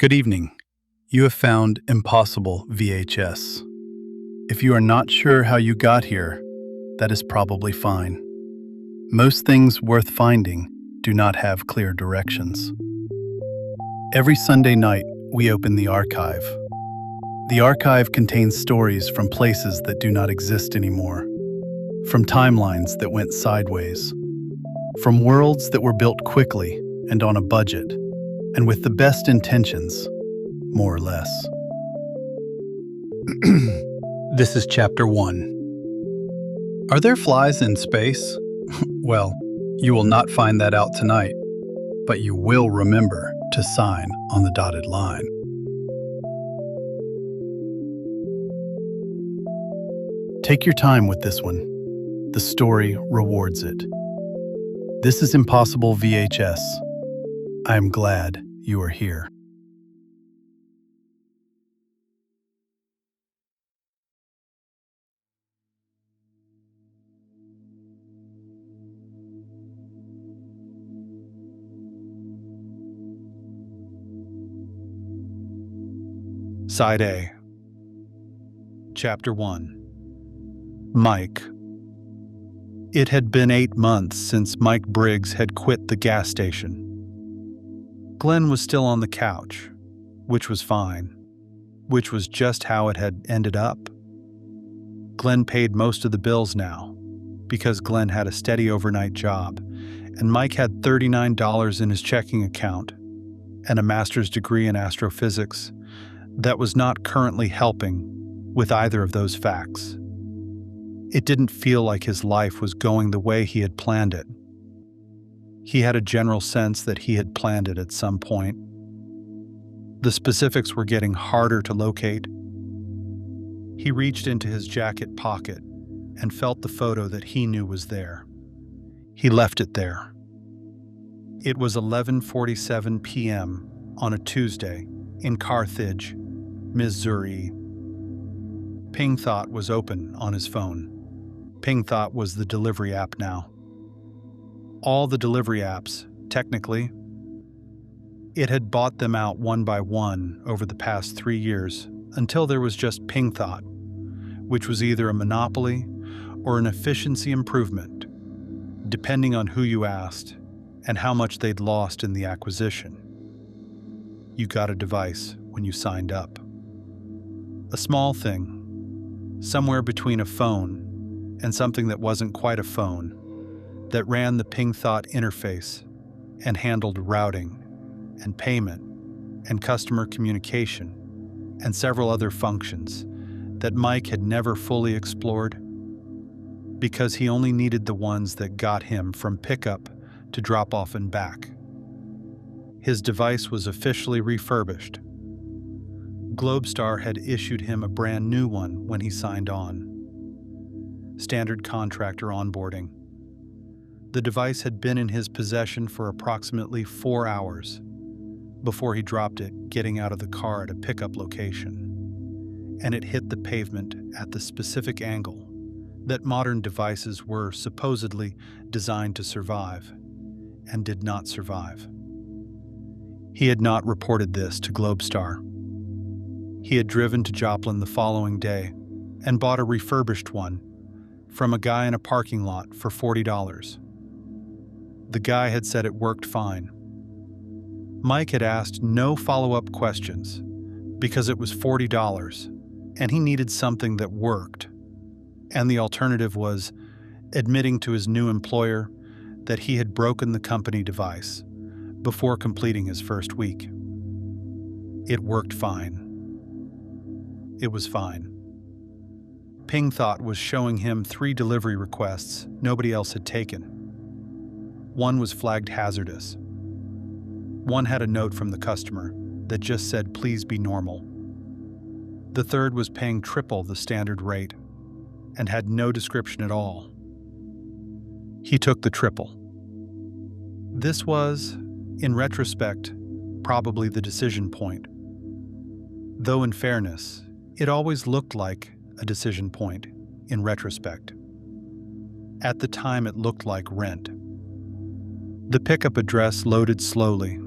Good evening. You have found Impossible VHS. If you are not sure how you got here, that is probably fine. Most things worth finding do not have clear directions. Every Sunday night, we open the archive. The archive contains stories from places that do not exist anymore, from timelines that went sideways, from worlds that were built quickly and on a budget, and with the best intentions, more or less. This is Chapter 1. Are there flies in space? Well, you will not find that out tonight, but you will remember to sign on the dotted line. Take your time with this one. The story rewards it. This is Impossible VHS. I am glad you are here. Side A. Chapter 1. Mike. It had been 8 months since Mike Briggs had quit the gas station. Glenn was still on the couch, which was fine, which was just how it had ended up. Glenn paid most of the bills now, because Glenn had a steady overnight job, and Mike had $39 in his checking account and a master's degree in astrophysics that was not currently helping with either of those facts. It didn't feel like his life was going the way he had planned it. He had a general sense that he had planned it at some point. The specifics were getting harder to locate. He reached into his jacket pocket and felt the photo that he knew was there. He left it there. It was 11:47 p.m. on a Tuesday in Carthage, Missouri. Ping Thought was open on his phone. Ping Thought was the delivery app now. All the delivery apps, technically. It had bought them out one by one over the past 3 years until there was just Ping Thought, which was either a monopoly or an efficiency improvement, depending on who you asked and how much they'd lost in the acquisition. You got a device when you signed up. A small thing, somewhere between a phone and something that wasn't quite a phone, that ran the Ping Thought interface and handled routing and payment and customer communication and several other functions that Mike had never fully explored because he only needed the ones that got him from pickup to drop off and back. His device was officially refurbished. Globestar had issued him a brand new one when he signed on. Standard contractor onboarding. The device had been in his possession for approximately 4 hours before he dropped it getting out of the car at a pickup location, and it hit the pavement at the specific angle that modern devices were supposedly designed to survive, and did not survive. He had not reported this to Globestar. He had driven to Joplin the following day and bought a refurbished one from a guy in a parking lot for $40. The guy had said it worked fine. Mike had asked no follow-up questions because it was $40 and he needed something that worked. And the alternative was admitting to his new employer that he had broken the company device before completing his first week. It worked fine. It was fine. Ping Thought was showing him 3 delivery requests nobody else had taken. One was flagged hazardous. One had a note from the customer that just said, "Please be normal." The third was paying triple the standard rate and had no description at all. He took the triple. This was, in retrospect, probably the decision point. Though in fairness, it always looked like a decision point in retrospect. At the time, it looked like rent. The pickup address loaded slowly.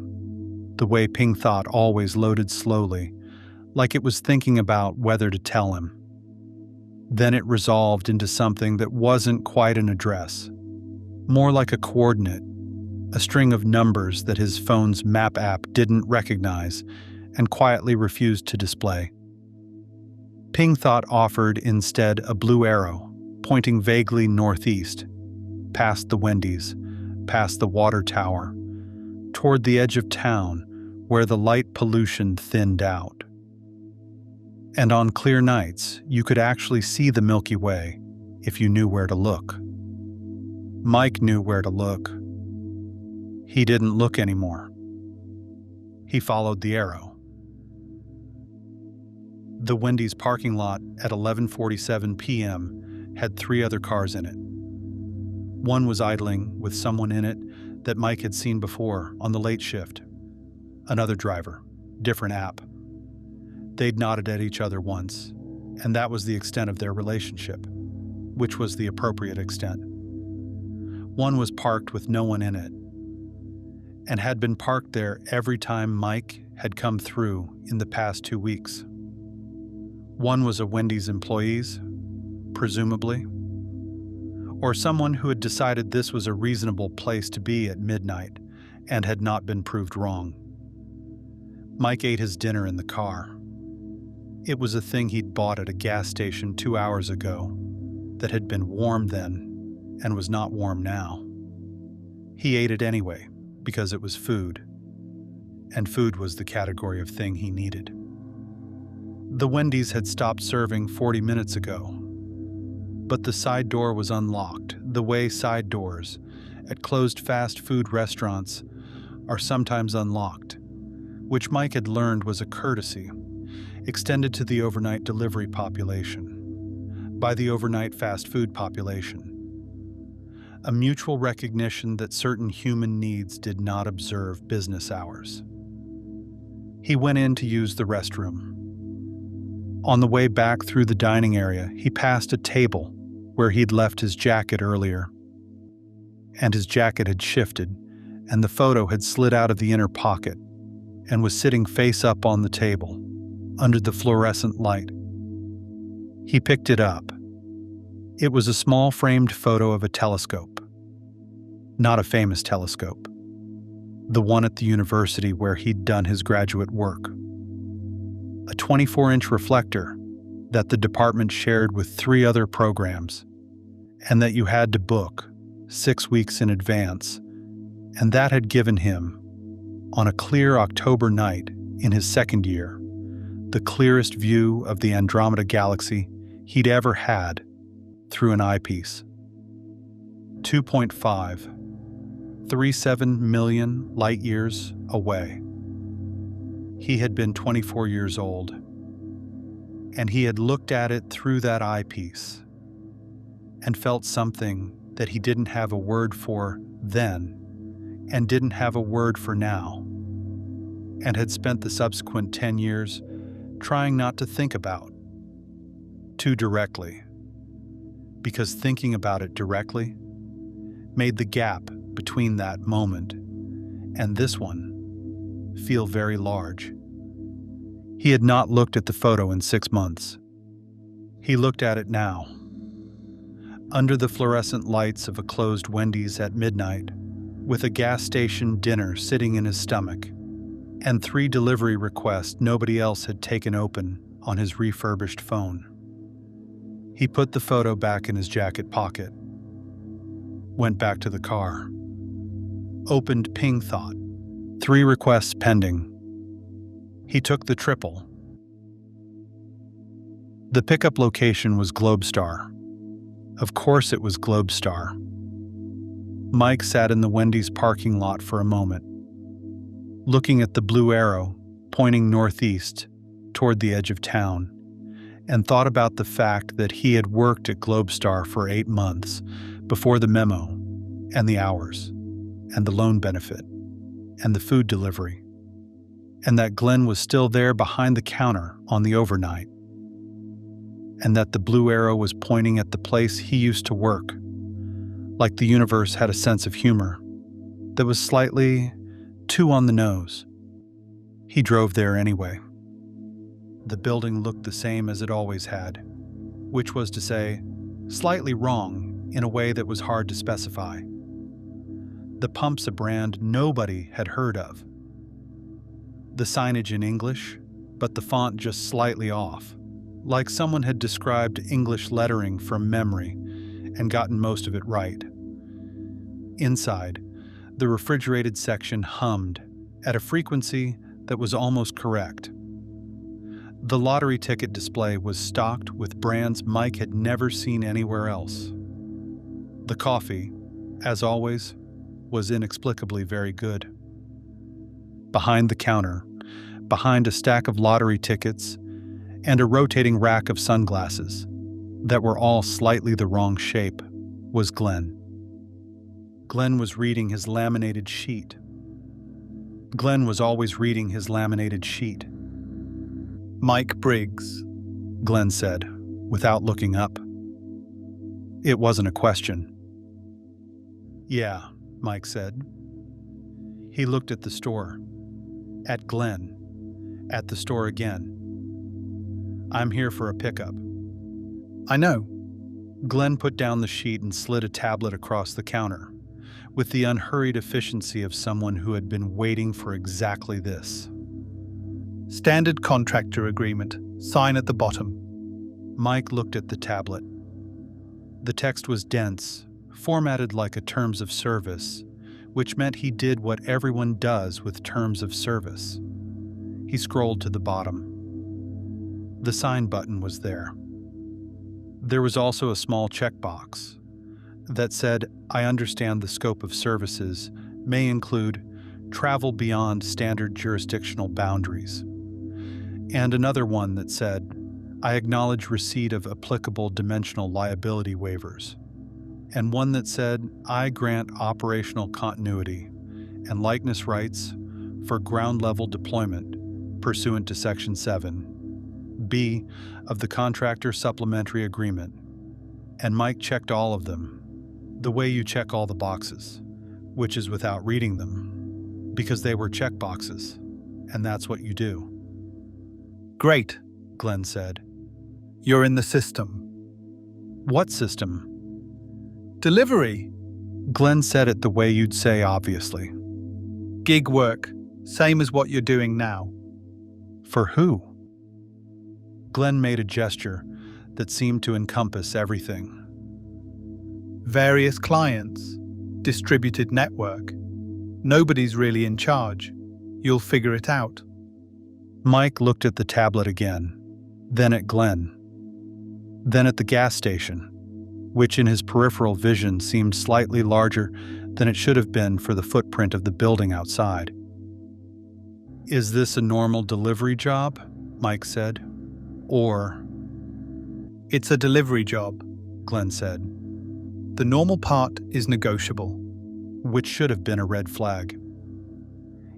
the way Ping thought always loaded slowly, like it was thinking about whether to tell him. Then it resolved into something that wasn't quite an address, more like a coordinate, a string of numbers that his phone's map app didn't recognize and quietly refused to display. Ping thought offered instead a blue arrow, pointing vaguely northeast, past the Wendy's, past the water tower, toward the edge of town where the light pollution thinned out. And on clear nights, you could actually see the Milky Way if you knew where to look. Mike knew where to look. He didn't look anymore. He followed the arrow. The Wendy's parking lot at 11:47 p.m. had 3 other cars in it. One was idling with someone in it that Mike had seen before on the late shift. Another driver, different app. They'd nodded at each other once, and that was the extent of their relationship, which was the appropriate extent. One was parked with no one in it, and had been parked there every time Mike had come through in the past 2 weeks. One was a Wendy's employee, presumably, or someone who had decided this was a reasonable place to be at midnight and had not been proved wrong. Mike ate his dinner in the car. It was a thing he'd bought at a gas station 2 hours ago that had been warm then and was not warm now. He ate it anyway because it was food, and food was the category of thing he needed. The Wendy's had stopped serving 40 minutes ago, but the side door was unlocked, the way side doors at closed fast food restaurants are sometimes unlocked, which Mike had learned was a courtesy extended to the overnight delivery population by the overnight fast food population. A mutual recognition that certain human needs did not observe business hours. He went in to use the restroom. On the way back through the dining area, he passed a table where he'd left his jacket earlier. And his jacket had shifted, and the photo had slid out of the inner pocket and was sitting face up on the table, under the fluorescent light. He picked it up. It was a small framed photo of a telescope. Not a famous telescope. The one at the university where he'd done his graduate work. A 24-inch reflector that the department shared with 3 other programs, and that you had to book 6 weeks in advance, and that had given him, on a clear October night in his second year, the clearest view of the Andromeda Galaxy he'd ever had through an eyepiece. 2.537 million light years away. He had been 24 years old, and he had looked at it through that eyepiece and felt something that he didn't have a word for then and didn't have a word for now, and had spent the subsequent 10 years trying not to think about too directly, because thinking about it directly made the gap between that moment and this one feel very large. He had not looked at the photo in 6 months. He looked at it now, under the fluorescent lights of a closed Wendy's at midnight, with a gas station dinner sitting in his stomach, and 3 delivery requests nobody else had taken open on his refurbished phone. He put the photo back in his jacket pocket, went back to the car, opened Ping Thought, 3 requests pending. He took the triple. The pickup location was Globestar. Of course it was Globestar. Mike sat in the Wendy's parking lot for a moment, looking at the blue arrow pointing northeast toward the edge of town, and thought about the fact that he had worked at Globestar for 8 months before the memo and the hours and the loan benefit and the food delivery, and that Glenn was still there behind the counter on the overnight, and that the blue arrow was pointing at the place he used to work, like the universe had a sense of humor that was slightly too on the nose He drove there anyway. The building looked the same as it always had, which was to say, slightly wrong in a way that was hard to specify. The pump's a brand nobody had heard of. The signage in English, but the font just slightly off, like someone had described English lettering from memory and gotten most of it right. Inside, the refrigerated section hummed at a frequency that was almost correct. The lottery ticket display was stocked with brands Mike had never seen anywhere else. The coffee, as always, was inexplicably very good. Behind the counter, behind a stack of lottery tickets and a rotating rack of sunglasses that were all slightly the wrong shape, was Glenn. Glenn was reading his laminated sheet. Glenn was always reading his laminated sheet. "Mike Briggs," Glenn said, without looking up. It wasn't a question. "Yeah," Mike said. He looked at the store, at Glenn, at the store again. "I'm here for a pickup." "I know." Glenn put down the sheet and slid a tablet across the counter, with the unhurried efficiency of someone who had been waiting for exactly this. "Standard contractor agreement. Sign at the bottom." Mike looked at the tablet. The text was dense, formatted like a terms of service, which meant he did what everyone does with terms of service. He scrolled to the bottom. The sign button was there. There was also a small checkbox that said, "I understand the scope of services may include travel beyond standard jurisdictional boundaries," and another one that said, "I acknowledge receipt of applicable dimensional liability waivers," and one that said, "I grant operational continuity and likeness rights for ground-level deployment pursuant to Section 7(b) of the Contractor Supplementary Agreement." And Mike checked all of them, the way you check all the boxes, which is without reading them, because they were check boxes, and that's what you do. "Great," Glenn said. "You're in the system." "What system?" "Delivery." Glenn said it the way you'd say obviously. "Gig work, same as what you're doing now." "For who?" Glenn made a gesture that seemed to encompass everything. "Various clients, distributed network. Nobody's really in charge. You'll figure it out." Mike looked at the tablet again, then at Glenn, then at the gas station, which in his peripheral vision seemed slightly larger than it should have been for the footprint of the building outside. "Is this a normal delivery job?" Mike said. "Or—" "It's a delivery job," Glenn said. "The normal part is negotiable," which should have been a red flag.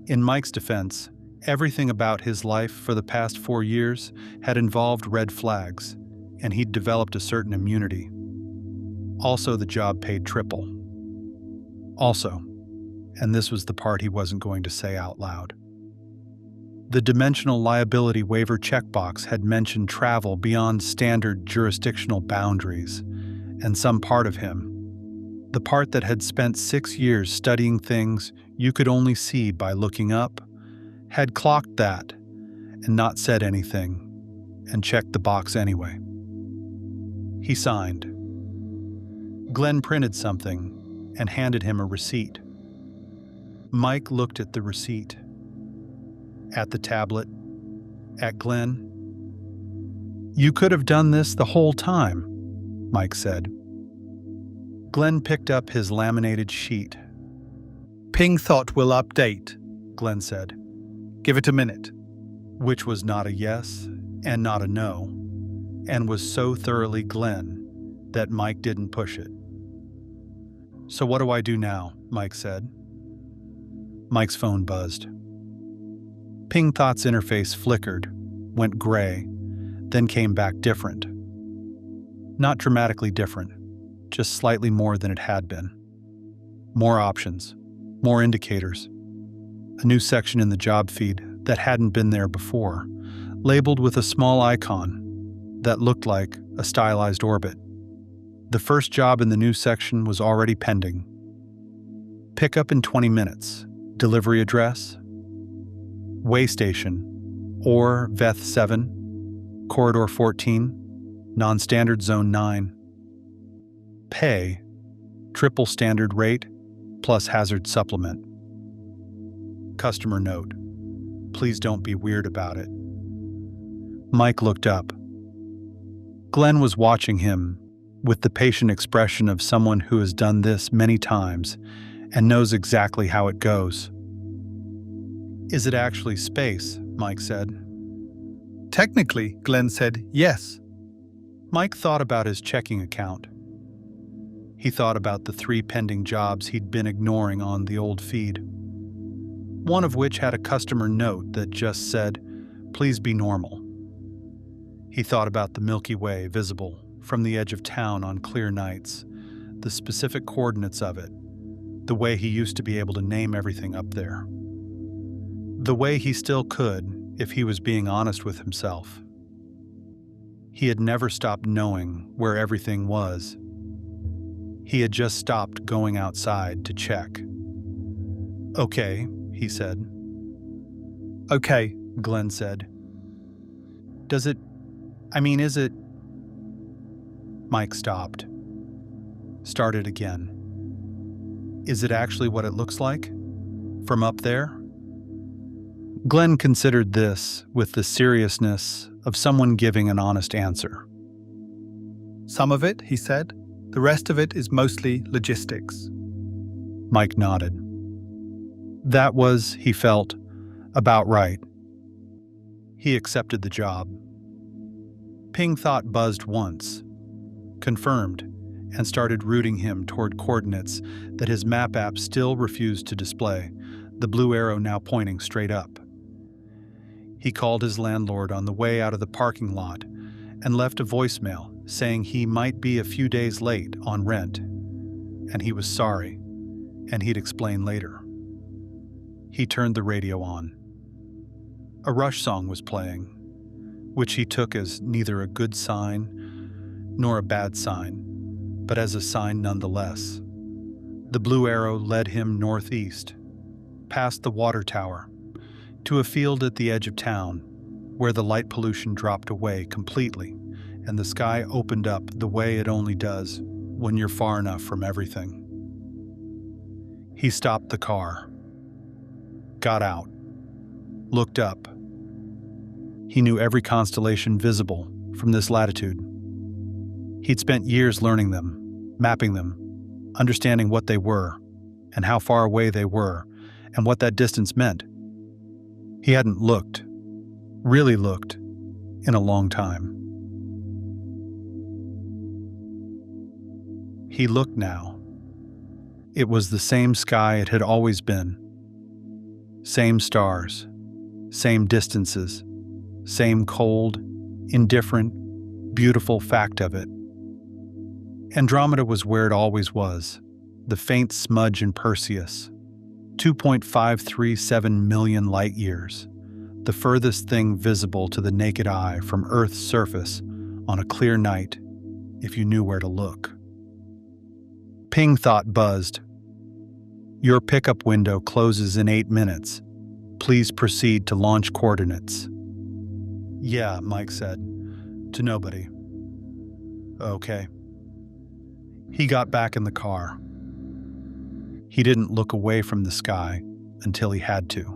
In Mike's defense, everything about his life for the past 4 years had involved red flags, and he'd developed a certain immunity. Also, the job paid triple. Also, and this was the part he wasn't going to say out loud, the dimensional liability waiver checkbox had mentioned travel beyond standard jurisdictional boundaries, and some part of him, the part that had spent 6 years studying things you could only see by looking up, had clocked that and not said anything, and checked the box anyway. He signed. Glenn printed something and handed him a receipt. Mike looked at the receipt, at the tablet, at Glenn. "You could have done this the whole time," Mike said. Glenn picked up his laminated sheet. "Ping thought we'll update," Glenn said. "Give it a minute." Which was not a yes and not a no, and was so thoroughly Glenn that Mike didn't push it. "So what do I do now?" Mike said. Mike's phone buzzed. Ping Thought's interface flickered, went gray, then came back different. Not dramatically different, just slightly more than it had been. More options, more indicators, a new section in the job feed that hadn't been there before, labeled with a small icon that looked like a stylized orbit. The first job in the new section was already pending. Pickup in 20 minutes. Delivery address? Way station. Or Veth 7. Corridor 14. Non-standard zone 9. Pay. Triple standard rate plus hazard supplement. Customer note. Please don't be weird about it. Mike looked up. Glenn was watching him with the patient expression of someone who has done this many times and knows exactly how it goes. Is it actually space? Mike said. Technically, Glenn said, yes. Mike thought about his checking account. He thought about the 3 pending jobs he'd been ignoring on the old feed. One of which had a customer note that just said, "Please be normal." He thought about the Milky Way visible from the edge of town on clear nights, the specific coordinates of it, the way he used to be able to name everything up there. The way he still could if he was being honest with himself. He had never stopped knowing where everything was. He had just stopped going outside to check. "Okay," he said. Okay, Glenn said. Is it? Mike stopped. Started again. Is it actually what it looks like? From up there? Glenn considered this with the seriousness of someone giving an honest answer. Some of it, he said. The rest of it is mostly logistics. Mike nodded. That was, he felt, about right. He accepted the job. Ping thought buzzed once, confirmed, and started routing him toward coordinates that his map app still refused to display, the blue arrow now pointing straight up. He called his landlord on the way out of the parking lot and left a voicemail saying he might be a few days late on rent, and he was sorry, and he'd explain later. He turned the radio on. A Rush song was playing, which he took as neither a good sign nor a bad sign, but as a sign nonetheless. The blue arrow led him northeast, past the water tower, to a field at the edge of town, where the light pollution dropped away completely and the sky opened up the way it only does when you're far enough from everything. He stopped the car, got out, looked up. He knew every constellation visible from this latitude. He'd spent years learning them, mapping them, understanding what they were and how far away they were and what that distance meant. He hadn't looked, really looked, in a long time. He looked now. It was the same sky it had always been. Same stars, same distances, same cold, indifferent, beautiful fact of it. Andromeda was where it always was, the faint smudge in Perseus, 2.537 million light years, the furthest thing visible to the naked eye from Earth's surface on a clear night, if you knew where to look. Ping thought buzzed. Your pickup window closes in 8 minutes. Please proceed to launch coordinates. Yeah, Mike said, to nobody. Okay. He got back in the car. He didn't look away from the sky until he had to.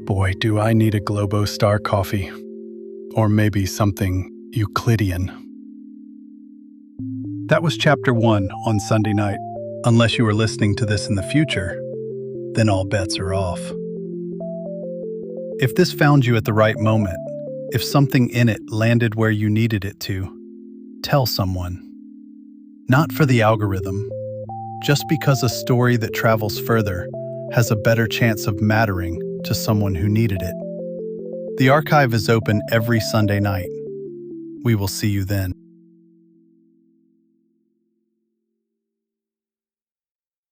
Boy, do I need a Globo Star coffee. Or maybe something Euclidean. That was Chapter 1 on Sunday night. Unless you were listening to this in the future, then all bets are off. If this found you at the right moment, if something in it landed where you needed it to, tell someone. Not for the algorithm, just because a story that travels further has a better chance of mattering to someone who needed it. The archive is open every Sunday night. We will see you then.